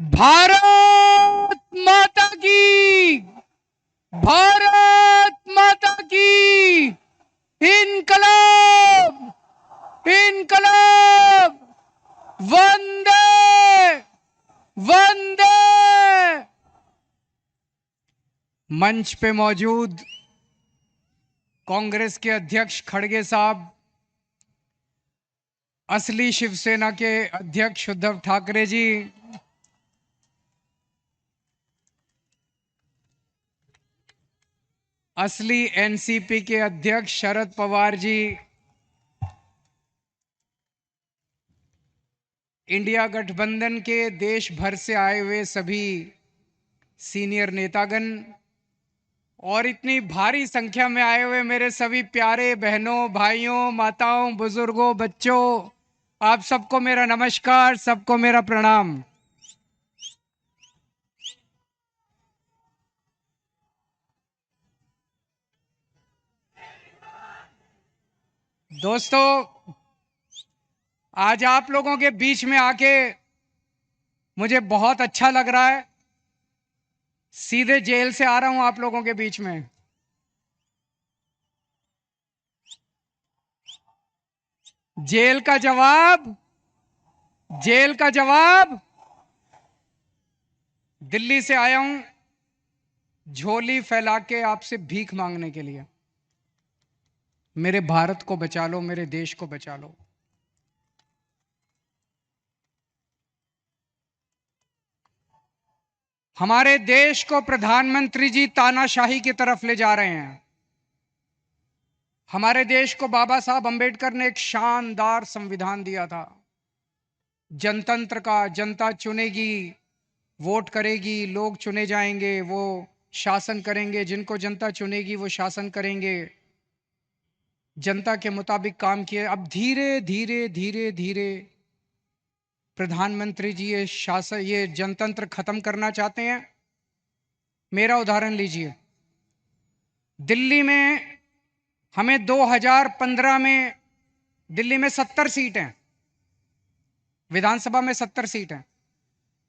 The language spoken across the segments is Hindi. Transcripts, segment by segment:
भारत माता की, भारत माता की, इनकलाब, इनकलाब, वंदे, वंदे। मंच पे मौजूद कांग्रेस के अध्यक्ष खड़गे साहब, असली शिवसेना के अध्यक्ष उद्धव ठाकरे जी, असली एनसीपी के अध्यक्ष शरद पवार जी, इंडिया गठबंधन के देश भर से आए हुए सभी सीनियर नेतागण और इतनी भारी संख्या में आए हुए मेरे सभी प्यारे बहनों, भाइयों, माताओं, बुजुर्गों, बच्चों, आप सबको मेरा नमस्कार, सबको मेरा प्रणाम। दोस्तों, आज आप लोगों के बीच में आके मुझे बहुत अच्छा लग रहा है। सीधे जेल से आ रहा हूं आप लोगों के बीच में। जेल का जवाब, जेल का जवाब, दिल्ली से आया हूं झोली फैला के आपसे भीख मांगने के लिए। मेरे भारत को बचा लो, मेरे देश को बचा लो। हमारे देश को प्रधानमंत्री जी तानाशाही की तरफ ले जा रहे हैं। हमारे देश को बाबा साहब अंबेडकर ने एक शानदार संविधान दिया था, जनतंत्र का। जनता चुनेगी, वोट करेगी, लोग चुने जाएंगे, वो शासन करेंगे। जिनको जनता चुनेगी वो शासन करेंगे। जनता के मुताबिक काम किए। अब धीरे धीरे धीरे धीरे प्रधानमंत्री जी ये शासन, ये जनतंत्र खत्म करना चाहते हैं। मेरा उदाहरण लीजिए, दिल्ली में हमें 2015 में दिल्ली में 70 सीट हैं, विधानसभा में 70 सीट हैं।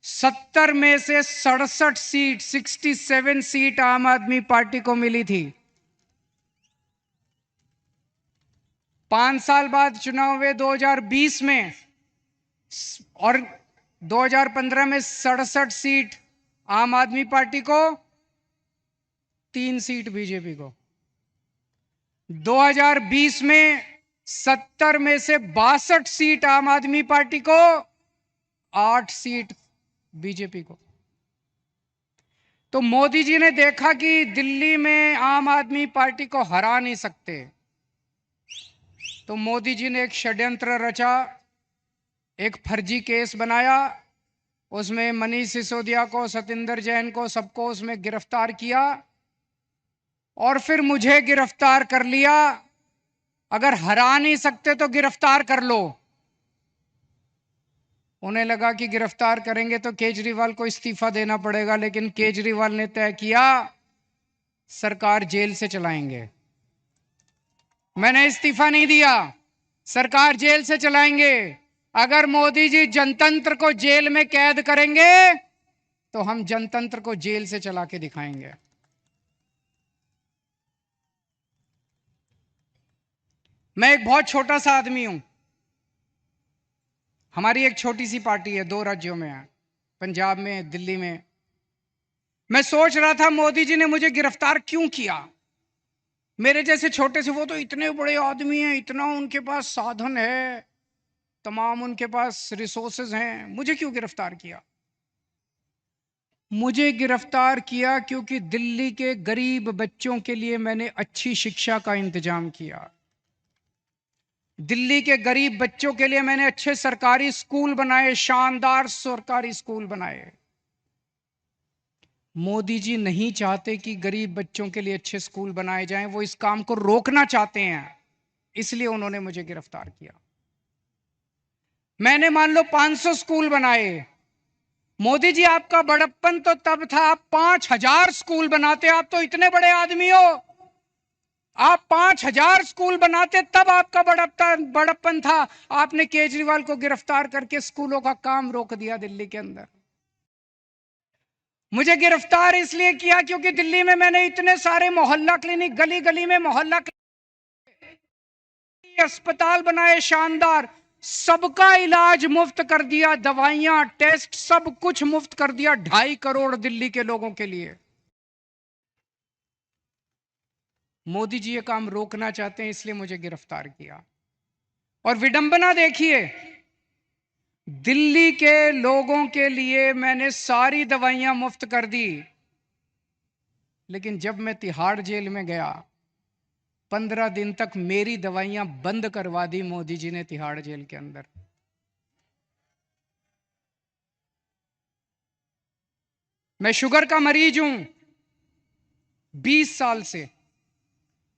70 में से 67 सीट, 67 सीट आम आदमी पार्टी को मिली थी। 5 साल बाद चुनाव हुए 2020 में, और 2015 में 67 सीट आम आदमी पार्टी को, 3 सीट बीजेपी को। 2020 में 70 में से 62 सीट आम आदमी पार्टी को, 8 सीट बीजेपी को। तो मोदी जी ने देखा कि दिल्ली में आम आदमी पार्टी को हरा नहीं सकते, तो मोदी जी ने एक षड्यंत्र रचा, एक फर्जी केस बनाया। उसमें मनीष सिसोदिया को, सतिंदर जैन को, सबको उसमें गिरफ्तार किया और फिर मुझे गिरफ्तार कर लिया। अगर हरा नहीं सकते तो गिरफ्तार कर लो। उन्हें लगा कि गिरफ्तार करेंगे तो केजरीवाल को इस्तीफा देना पड़ेगा, लेकिन केजरीवाल ने तय किया सरकार जेल से चलाएंगे। मैंने इस्तीफा नहीं दिया, सरकार जेल से चलाएंगे। अगर मोदी जी जनतंत्र को जेल में कैद करेंगे तो हम जनतंत्र को जेल से चला के दिखाएंगे। मैं एक बहुत छोटा सा आदमी हूं। हमारी एक छोटी सी पार्टी है, 2 राज्यों में है, पंजाब में, दिल्ली में। मैं सोच रहा था मोदी जी ने मुझे गिरफ्तार क्यों किया। मेरे जैसे छोटे से, वो तो इतने बड़े आदमी हैं, इतना उनके पास साधन है, तमाम उनके पास रिसोर्सेज हैं, मुझे क्यों गिरफ्तार किया। मुझे गिरफ्तार किया क्योंकि दिल्ली के गरीब बच्चों के लिए मैंने अच्छी शिक्षा का इंतजाम किया। दिल्ली के गरीब बच्चों के लिए मैंने अच्छे सरकारी स्कूल बनाए, शानदार सरकारी स्कूल बनाए। मोदी जी नहीं चाहते कि गरीब बच्चों के लिए अच्छे स्कूल बनाए जाएं, वो इस काम को रोकना चाहते हैं, इसलिए उन्होंने मुझे गिरफ्तार किया। मैंने मान लो 500 स्कूल बनाए। मोदी जी, आपका बड़प्पन तो तब था आप 5000 स्कूल बनाते। आप तो इतने बड़े आदमी हो, आप 5000 स्कूल बनाते, तब आपका बड़प्पन था। आपने केजरीवाल को गिरफ्तार करके स्कूलों का काम रोक दिया दिल्ली के अंदर। मुझे गिरफ्तार इसलिए किया क्योंकि दिल्ली में मैंने इतने सारे मोहल्ला क्लिनिक, गली गली में मोहल्ला क्लिनिक, अस्पताल बनाए शानदार, सबका इलाज मुफ्त कर दिया, दवाइयां, टेस्ट, सब कुछ मुफ्त कर दिया 2.5 करोड़ दिल्ली के लोगों के लिए। मोदी जी ये काम रोकना चाहते हैं, इसलिए मुझे गिरफ्तार किया। और विडंबना देखिए, दिल्ली के लोगों के लिए मैंने सारी दवाइयां मुफ्त कर दी, लेकिन जब मैं तिहाड़ जेल में गया 15 दिन तक मेरी दवाइयां बंद करवा दी मोदी जी ने तिहाड़ जेल के अंदर। मैं शुगर का मरीज हूं 20 साल से,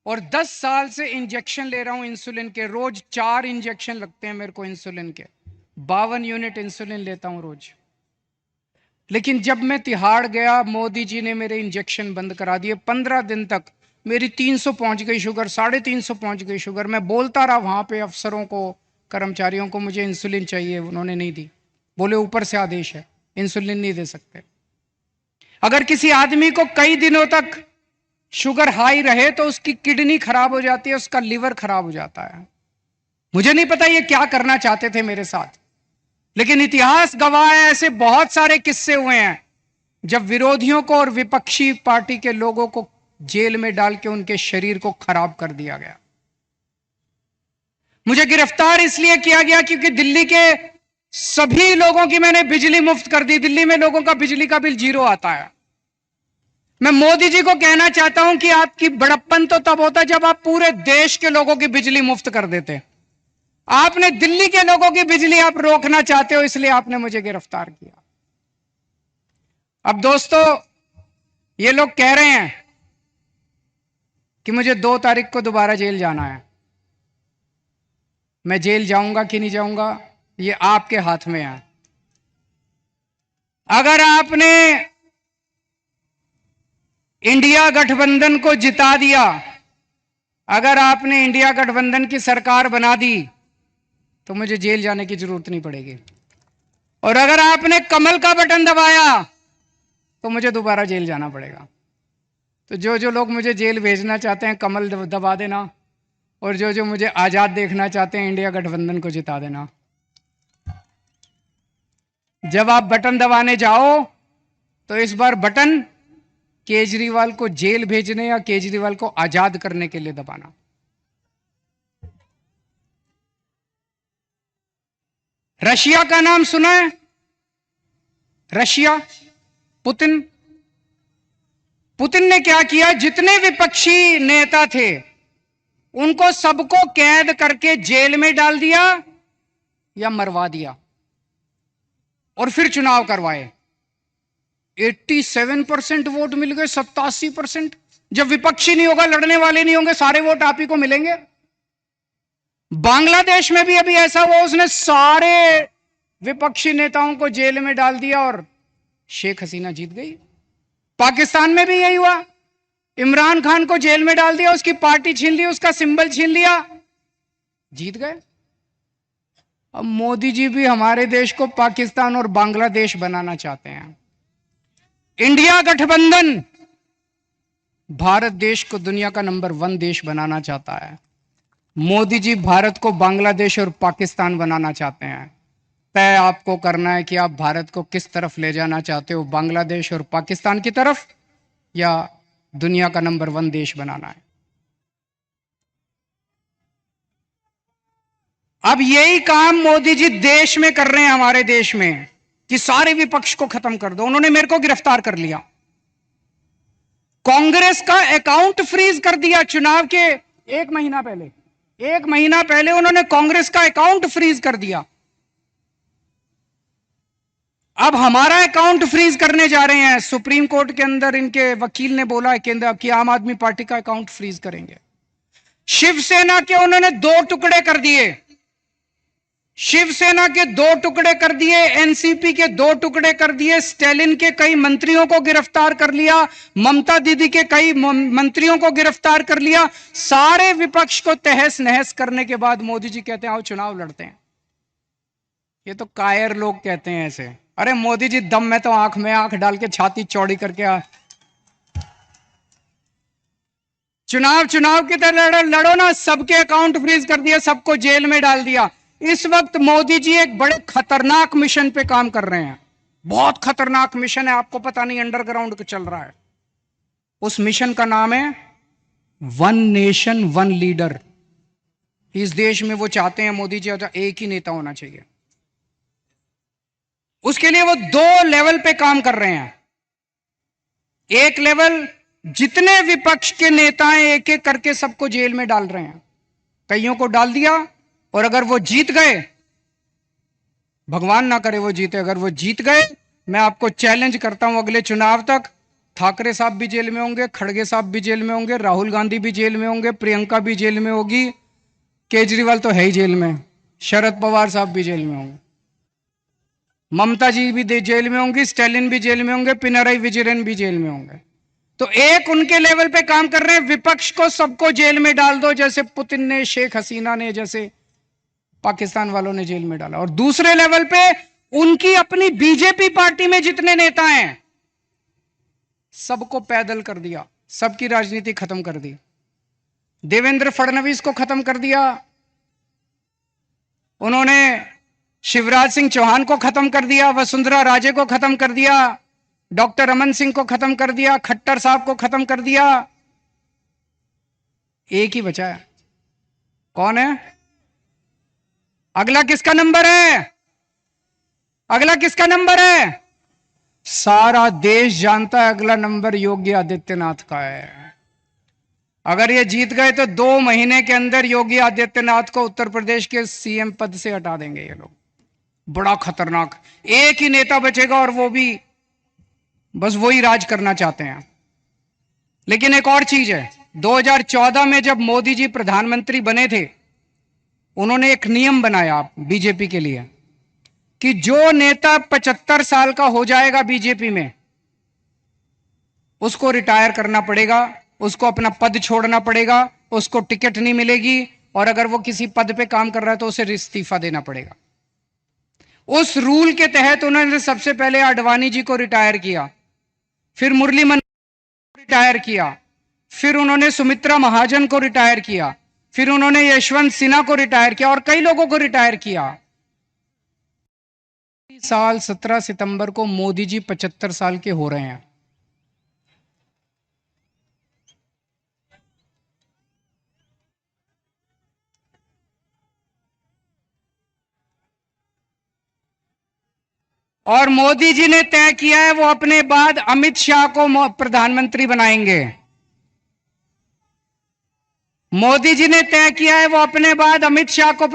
और 10 साल से इंजेक्शन ले रहा हूं इंसुलिन के। रोज 4 इंजेक्शन लगते हैं मेरे को इंसुलिन के, 52 यूनिट इंसुलिन लेता हूं रोज। लेकिन जब मैं तिहाड़ गया, मोदी जी ने मेरे इंजेक्शन बंद करा दिए। 15 दिन तक मेरी 300 पहुंच गई शुगर, 350 पहुंच गई शुगर। मैं बोलता रहा वहां पे अफसरों को, कर्मचारियों को, मुझे इंसुलिन चाहिए, उन्होंने नहीं दी। बोले ऊपर से आदेश है, इंसुलिन नहीं दे सकते। अगर किसी आदमी को कई दिनों तक शुगर हाई रहे तो उसकी किडनी खराब हो जाती है, उसका लिवर खराब हो जाता है। मुझे नहीं पता ये क्या करना चाहते थे मेरे साथ, लेकिन इतिहास गवाह है, ऐसे बहुत सारे किस्से हुए हैं जब विरोधियों को और विपक्षी पार्टी के लोगों को जेल में डाल के उनके शरीर को खराब कर दिया गया। मुझे गिरफ्तार इसलिए किया गया क्योंकि दिल्ली के सभी लोगों की मैंने बिजली मुफ्त कर दी। दिल्ली में लोगों का बिजली का बिल 0 आता है। मैं मोदी जी को कहना चाहता हूं कि आपकी बड़प्पन तो तब होता जब आप पूरे देश के लोगों की बिजली मुफ्त कर देते। आपने दिल्ली के लोगों की बिजली आप रोकना चाहते हो, इसलिए आपने मुझे गिरफ्तार किया। अब दोस्तों, ये लोग कह रहे हैं कि मुझे 2 तारीख को दोबारा जेल जाना है। मैं जेल जाऊंगा कि नहीं जाऊंगा, ये आपके हाथ में है। अगर आपने इंडिया गठबंधन को जिता दिया, अगर आपने इंडिया गठबंधन की सरकार बना दी, तो मुझे जेल जाने की जरूरत नहीं पड़ेगी। और अगर आपने कमल का बटन दबाया तो मुझे दोबारा जेल जाना पड़ेगा। तो जो जो लोग मुझे जेल भेजना चाहते हैं, कमल दबा देना, और जो जो मुझे आजाद देखना चाहते हैं, इंडिया गठबंधन को जिता देना। जब आप बटन दबाने जाओ तो इस बार बटन केजरीवाल को जेल भेजने या केजरीवाल को आजाद करने के लिए दबाना। रशिया का नाम सुना है? Russia, Putin. पुतिन ने क्या किया, जितने विपक्षी नेता थे उनको सबको कैद करके जेल में डाल दिया या मरवा दिया, और फिर चुनाव करवाए। 87% वोट मिल गए, 87%। जब विपक्षी नहीं होगा, लड़ने वाले नहीं होंगे, सारे वोट आप ही को मिलेंगे। बांग्लादेश में भी अभी ऐसा हुआ, उसने सारे विपक्षी नेताओं को जेल में डाल दिया और शेख हसीना जीत गई। पाकिस्तान में भी यही हुआ, इमरान खान को जेल में डाल दिया, उसकी पार्टी छीन ली, उसका सिंबल छीन लिया, जीत गए। अब मोदी जी भी हमारे देश को पाकिस्तान और बांग्लादेश बनाना चाहते हैं। इंडिया गठबंधन भारत देश को दुनिया का नंबर 1 देश बनाना चाहता है। मोदी जी भारत को बांग्लादेश और पाकिस्तान बनाना चाहते हैं। तय आपको करना है कि आप भारत को किस तरफ ले जाना चाहते हो, बांग्लादेश और पाकिस्तान की तरफ, या दुनिया का नंबर 1 देश बनाना है। अब यही काम मोदी जी देश में कर रहे हैं, हमारे देश में, कि सारे विपक्ष को खत्म कर दो। उन्होंने मेरे को गिरफ्तार कर लिया, कांग्रेस का अकाउंट फ्रीज कर दिया। चुनाव के 1 महीना पहले उन्होंने कांग्रेस का अकाउंट फ्रीज कर दिया। अब हमारा अकाउंट फ्रीज करने जा रहे हैं। सुप्रीम कोर्ट के अंदर इनके वकील ने बोला है केंद्र कि आम आदमी पार्टी का अकाउंट फ्रीज करेंगे। शिवसेना के उन्होंने 2 टुकड़े कर दिए, शिवसेना के 2 टुकड़े कर दिए, एनसीपी के 2 टुकड़े कर दिए, स्टालिन के कई मंत्रियों को गिरफ्तार कर लिया, ममता दीदी के कई मंत्रियों को गिरफ्तार कर लिया। सारे विपक्ष को तहस नहस करने के बाद मोदी जी कहते हैं आओ चुनाव लड़ते हैं। ये तो कायर लोग कहते हैं ऐसे, अरे मोदी जी दम में तो आंख में आंख डाल के छाती चौड़ी करके चुनाव की तरह लड़ो ना, सबके अकाउंट फ्रीज कर दिया, सबको जेल में डाल दिया। इस वक्त मोदी जी एक बड़े खतरनाक मिशन पे काम कर रहे हैं, बहुत खतरनाक मिशन है, आपको पता नहीं अंडरग्राउंड चल रहा है। उस मिशन का नाम है वन नेशन वन लीडर। इस देश में वो चाहते हैं मोदी जी एक ही नेता होना चाहिए। उसके लिए वो दो लेवल पे काम कर रहे हैं। एक लेवल, जितने विपक्ष के नेता हैं एक एक करके सबको जेल में डाल रहे हैं, कईयों को डाल दिया, और अगर वो जीत गए, भगवान ना करे वो जीते, अगर वो जीत गए, मैं आपको चैलेंज करता हूं अगले चुनाव तक ठाकरे साहब भी जेल में होंगे, खड़गे साहब भी जेल में होंगे, राहुल गांधी भी जेल में होंगे, प्रियंका भी जेल में होगी, केजरीवाल तो है ही जेल में, शरद पवार साहब भी जेल में होंगे, ममता जी भी जेल में होंगी, स्टालिन भी जेल में होंगे, पिनराई विजयन भी जेल में होंगे। तो एक उनके लेवल पे काम कर रहे हैं, विपक्ष को सबको जेल में डाल दो, जैसे पुतिन ने, शेख हसीना ने, जैसे पाकिस्तान वालों ने जेल में डाला। और दूसरे लेवल पे उनकी अपनी बीजेपी पार्टी में जितने नेता हैं सबको पैदल कर दिया, सबकी राजनीति खत्म कर दी। देवेंद्र फडणवीस को खत्म कर दिया उन्होंने, शिवराज सिंह चौहान को खत्म कर दिया, वसुंधरा राजे को खत्म कर दिया, डॉक्टर रमन सिंह को खत्म कर दिया, खट्टर साहब को खत्म कर दिया। एक ही बचा है, कौन है? अगला किसका नंबर है? अगला किसका नंबर है? सारा देश जानता है अगला नंबर योगी आदित्यनाथ का है। अगर ये जीत गए तो 2 महीने के अंदर योगी आदित्यनाथ को उत्तर प्रदेश के सीएम पद से हटा देंगे ये लोग। बड़ा खतरनाक, एक ही नेता बचेगा और वो भी बस वही राज करना चाहते हैं। लेकिन एक और चीज है, 2014 में जब मोदी जी प्रधानमंत्री बने थे, उन्होंने एक नियम बनाया बीजेपी के लिए कि जो नेता 75 साल का हो जाएगा बीजेपी में, उसको रिटायर करना पड़ेगा, उसको अपना पद छोड़ना पड़ेगा, उसको टिकट नहीं मिलेगी, और अगर वो किसी पद पे काम कर रहा है तो उसे इस्तीफा देना पड़ेगा। उस रूल के तहत उन्होंने सबसे पहले आडवाणी जी को रिटायर किया, फिर मुरली मनोहर को रिटायर किया, फिर उन्होंने सुमित्रा महाजन को रिटायर किया, फिर उन्होंने यशवंत सिन्हा को रिटायर किया, और कई लोगों को रिटायर किया। साल 17 सितंबर को मोदी जी 75 साल के हो रहे हैं। और मोदी जी ने तय किया है वो अपने बाद अमित शाह को प्रधानमंत्री बनाएंगे। मोदी जी ने तय किया है वो अपने बाद अमित शाह को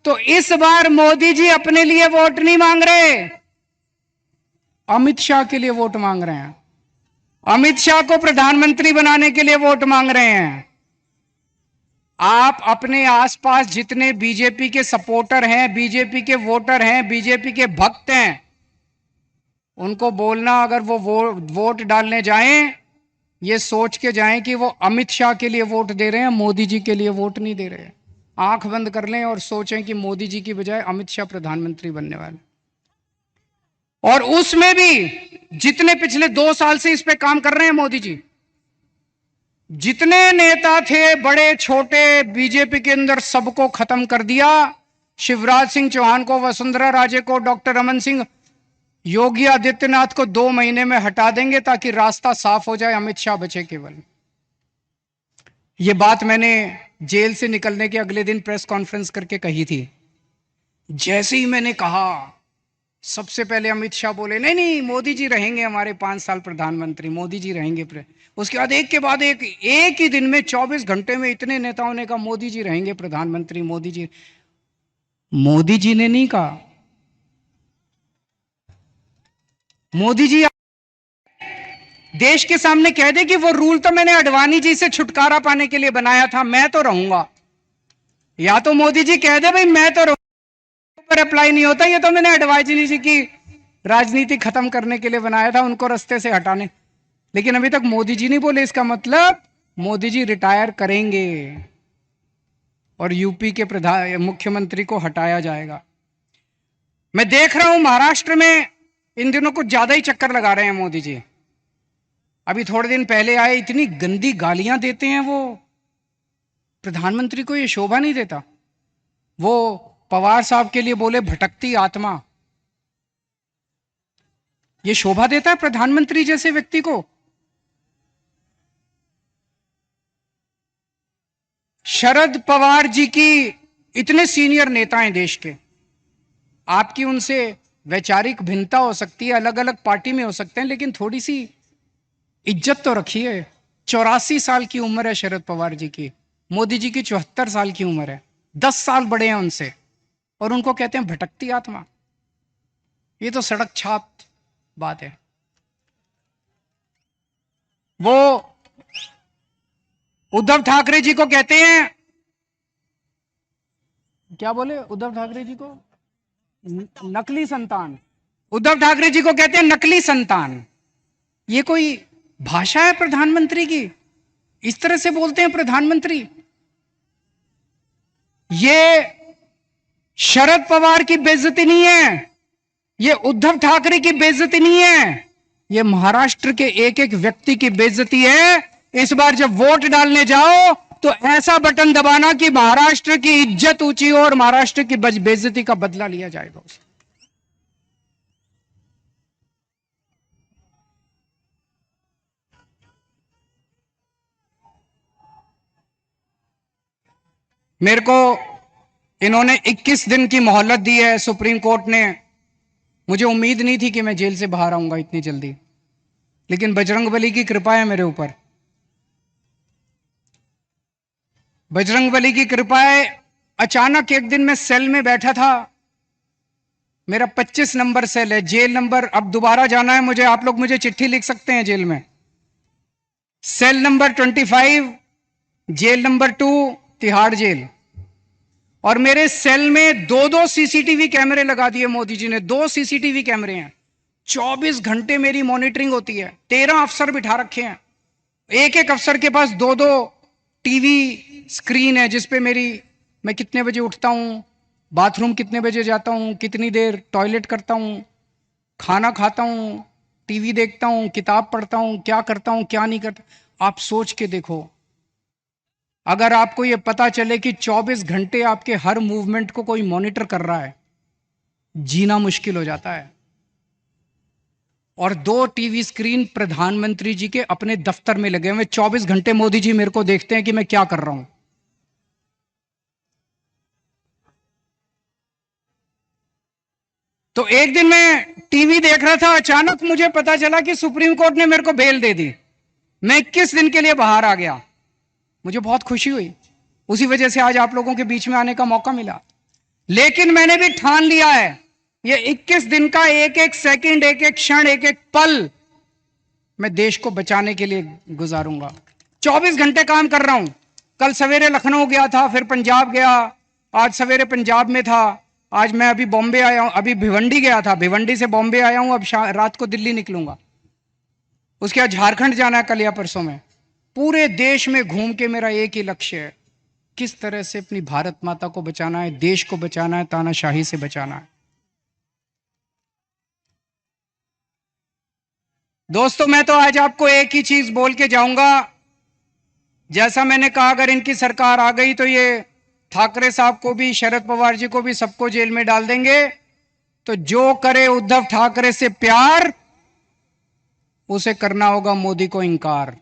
तो इस बार मोदी जी अपने लिए वोट नहीं मांग रहे, अमित शाह के लिए वोट मांग रहे हैं। अमित शाह को प्रधानमंत्री बनाने के लिए वोट मांग रहे हैं। आप अपने आसपास जितने बीजेपी के सपोर्टर हैं, बीजेपी के वोटर हैं, बीजेपी के भक्त हैं, उनको बोलना अगर वो वोट डालने जाएं, ये सोच के जाएं कि वो अमित शाह के लिए वोट दे रहे हैं, मोदी जी के लिए वोट नहीं दे रहे हैं। आंख बंद कर लें और सोचें कि मोदी जी की बजाय अमित शाह प्रधानमंत्री बनने वाले। और उसमें भी जितने पिछले 2 साल से इस पे काम कर रहे हैं मोदी जी, जितने नेता थे बड़े छोटे बीजेपी के अंदर, सबको खत्म कर दिया। शिवराज सिंह चौहान को, वसुंधरा राजे को, डॉक्टर रमन सिंह, योगी आदित्यनाथ को 2 महीने में हटा देंगे ताकि रास्ता साफ हो जाए, अमित शाह बचे केवल। यह बात मैंने जेल से निकलने के अगले दिन प्रेस कॉन्फ्रेंस करके कही थी। जैसे ही मैंने कहा, सबसे पहले अमित शाह बोले नहीं नहीं मोदी जी रहेंगे हमारे 5 साल प्रधानमंत्री, मोदी जी रहेंगे। उसके बाद एक के बाद एक ही दिन में 24 घंटे में इतने नेताओं ने कहा मोदी जी रहेंगे प्रधानमंत्री, मोदी जी। मोदी जी ने नहीं कहा, मोदी जी देश के सामने कह दे कि वो रूल तो मैंने आडवाणी जी से छुटकारा पाने के लिए बनाया था, मैं तो रहूंगा। या तो मोदी जी कह दे भाई मैं तो रहूंगा, पर अप्लाई नहीं होता, ये तो मैंने आडवाणी जी की राजनीति खत्म करने के लिए बनाया था, उनको रास्ते से हटाने। लेकिन अभी तक मोदी जी नहीं बोले, इसका मतलब मोदी जी रिटायर करेंगे और यूपी के मुख्यमंत्री को हटाया जाएगा। मैं देख रहा हूं महाराष्ट्र में इन दिनों कुछ ज्यादा ही चक्कर लगा रहे हैं मोदी जी। अभी थोड़े दिन पहले आए, इतनी गंदी गालियां देते हैं वो। प्रधानमंत्री को ये शोभा नहीं देता। वो पवार साहब के लिए बोले भटकती आत्मा। ये शोभा देता है प्रधानमंत्री जैसे व्यक्ति को? शरद पवार जी की, इतने सीनियर नेता हैं देश के, आपकी उनसे वैचारिक भिन्नता हो सकती है, अलग अलग पार्टी में हो सकते हैं, लेकिन थोड़ी सी इज्जत तो रखिए। 84 साल की उम्र है शरद पवार जी की, मोदी जी की 74 साल की उम्र है, 10 साल बड़े हैं उनसे, और उनको कहते हैं भटकती आत्मा। ये तो सड़क छाप बात है। वो उद्धव ठाकरे जी को कहते हैं, क्या बोले उद्धव ठाकरे जी को? नकली संतान। उद्धव ठाकरे जी को कहते हैं नकली संतान। ये कोई भाषा है प्रधानमंत्री की? इस तरह से बोलते हैं प्रधानमंत्री? ये शरद पवार की बेइज्जती नहीं है, ये उद्धव ठाकरे की बेइज्जती नहीं है, ये महाराष्ट्र के एक एक व्यक्ति की बेइज्जती है। इस बार जब वोट डालने जाओ तो ऐसा बटन दबाना कि महाराष्ट्र की इज्जत ऊंची हो और महाराष्ट्र की बेइज्जती का बदला लिया जाएगा उसे। मेरे को इन्होंने 21 दिन की मोहलत दी है सुप्रीम कोर्ट ने। मुझे उम्मीद नहीं थी कि मैं जेल से बाहर आऊंगा इतनी जल्दी, लेकिन बजरंगबली की कृपा है मेरे ऊपर। बजरंगबली की कृपा है। अचानक एक दिन मैं सेल में बैठा था, मेरा 25 नंबर सेल है, जेल नंबर, अब दोबारा जाना है मुझे, आप लोग मुझे चिट्ठी लिख सकते हैं जेल में। Cell number 25, jail number 2, Tihar jail. और मेरे सेल में 2-2 सीसीटीवी कैमरे लगा दिए मोदी जी ने। 2 सीसीटीवी कैमरे हैं, 24 घंटे मेरी मॉनिटरिंग होती है। 13 अफसर बिठा रखे हैं, एक एक अफसर के पास 2-2 टीवी स्क्रीन है जिसपे मैं कितने बजे उठता हूं, बाथरूम कितने बजे जाता हूं, कितनी देर टॉयलेट करता हूं, खाना खाता हूं, टीवी देखता हूं, किताब पढ़ता हूं, क्या करता हूं क्या नहीं करता। आप सोच के देखो, अगर आपको यह पता चले कि 24 घंटे आपके हर मूवमेंट को कोई मॉनिटर कर रहा है, जीना मुश्किल हो जाता है। और 2 टीवी स्क्रीन प्रधानमंत्री जी के अपने दफ्तर में लगे हुए, 24 घंटे मोदी जी मेरे को देखते हैं कि मैं क्या कर रहा हूं। तो एक दिन मैं टीवी देख रहा था, अचानक मुझे पता चला कि सुप्रीम कोर्ट ने मेरे को बेल दे दी। मैं 21 दिन के लिए बाहर आ गया। मुझे बहुत खुशी हुई, उसी वजह से आज आप लोगों के बीच में आने का मौका मिला। लेकिन मैंने भी ठान लिया है, ये 21 दिन का एक एक सेकंड, एक एक क्षण, एक एक पल मैं देश को बचाने के लिए गुजारूंगा। 24 घंटे काम कर रहा हूं। कल सवेरे लखनऊ गया था, फिर पंजाब गया, आज सवेरे पंजाब में था, आज मैं अभी बॉम्बे आया हूं, अभी भिवंडी गया था, भिवंडी से बॉम्बे आया हूं, अब रात को दिल्ली निकलूंगा, उसके बाद झारखंड जाना है कल या परसों में। पूरे देश में घूम के मेरा एक ही लक्ष्य है, किस तरह से अपनी भारत माता को बचाना है, देश को बचाना है, तानाशाही से बचाना है। दोस्तों, मैं तो आज आपको एक ही चीज बोल के जाऊंगा। जैसा मैंने कहा, अगर इनकी सरकार आ गई तो ये ठाकरे साहब को भी, शरद पवार जी को भी, सबको जेल में डाल देंगे। तो जो करे उद्धव ठाकरे से प्यार, उसे करना होगा मोदी को इंकार।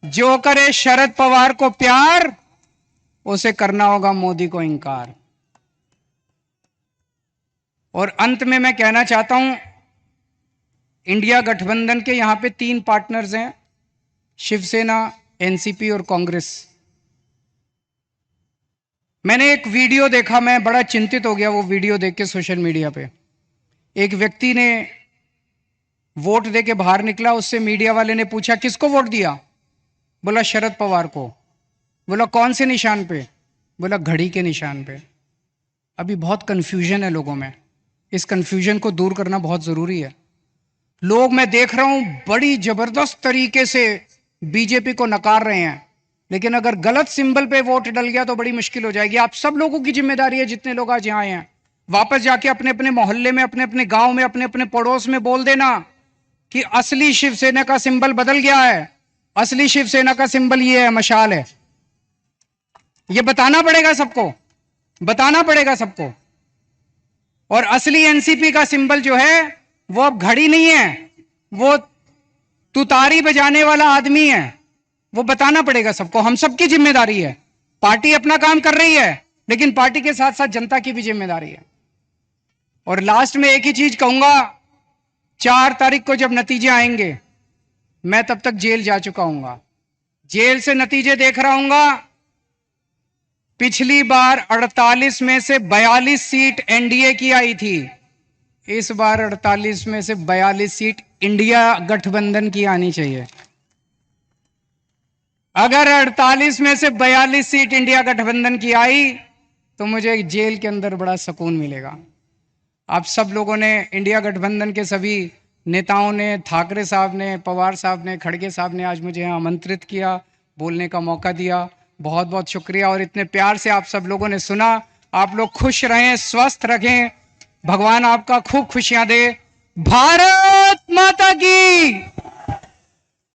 जो करे शरद पवार को प्यार, उसे करना होगा मोदी को इंकार। और अंत में मैं कहना चाहता हूं, इंडिया गठबंधन के यहां पे 3 पार्टनर्स हैं, शिवसेना, एनसीपी और कांग्रेस। मैंने एक वीडियो देखा, मैं बड़ा चिंतित हो गया वो वीडियो देख के सोशल मीडिया पे। एक व्यक्ति ने वोट दे के बाहर निकला, उससे मीडिया वाले ने पूछा किसको वोट दिया? बोला शरद पवार को। बोला कौन से निशान पे? बोला घड़ी के निशान पे। अभी बहुत कंफ्यूजन है लोगों में, इस कंफ्यूजन को दूर करना बहुत जरूरी है। लोग, मैं देख रहा हूं, बड़ी जबरदस्त तरीके से बीजेपी को नकार रहे हैं, लेकिन अगर गलत सिंबल पे वोट डल गया तो बड़ी मुश्किल हो जाएगी। आप सब लोगों की जिम्मेदारी है, जितने लोग आज यहां आए हैं, वापस जाके अपने अपने मोहल्ले में, अपने अपने गांव में, अपने अपने पड़ोस में बोल देना कि असली शिवसेना का सिंबल बदल गया है, असली शिवसेना का सिंबल ये है, मशाल है। ये बताना पड़ेगा सबको, बताना पड़ेगा सबको। और असली एनसीपी का सिंबल जो है वो अब घड़ी नहीं है, वो तुतारी बजाने वाला आदमी है। वो बताना पड़ेगा सबको, हम सबकी जिम्मेदारी है। पार्टी अपना काम कर रही है, लेकिन पार्टी के साथ साथ जनता की भी जिम्मेदारी है। और लास्ट में एक ही चीज कहूंगा, 4 तारीख को जब नतीजे आएंगे, मैं तब तक जेल जा चुका हूंगा, जेल से नतीजे देख रहा हूंगा। पिछली बार 48 में से 42 सीट एनडीए की आई थी, इस बार 48 में से 42 सीट इंडिया गठबंधन की आनी चाहिए। अगर 48 में से 42 सीट इंडिया गठबंधन की आई तो मुझे जेल के अंदर बड़ा सुकून मिलेगा। आप सब लोगों ने, इंडिया गठबंधन के सभी नेताओं ने, ठाकरे साहब ने, पवार साहब ने, खड़गे साहब ने आज मुझे आमंत्रित किया, बोलने का मौका दिया, बहुत बहुत शुक्रिया। और इतने प्यार से आप सब लोगों ने सुना। आप लोग खुश रहें, स्वस्थ रहें, भगवान आपका खूब खुशियां दे। भारत माता की।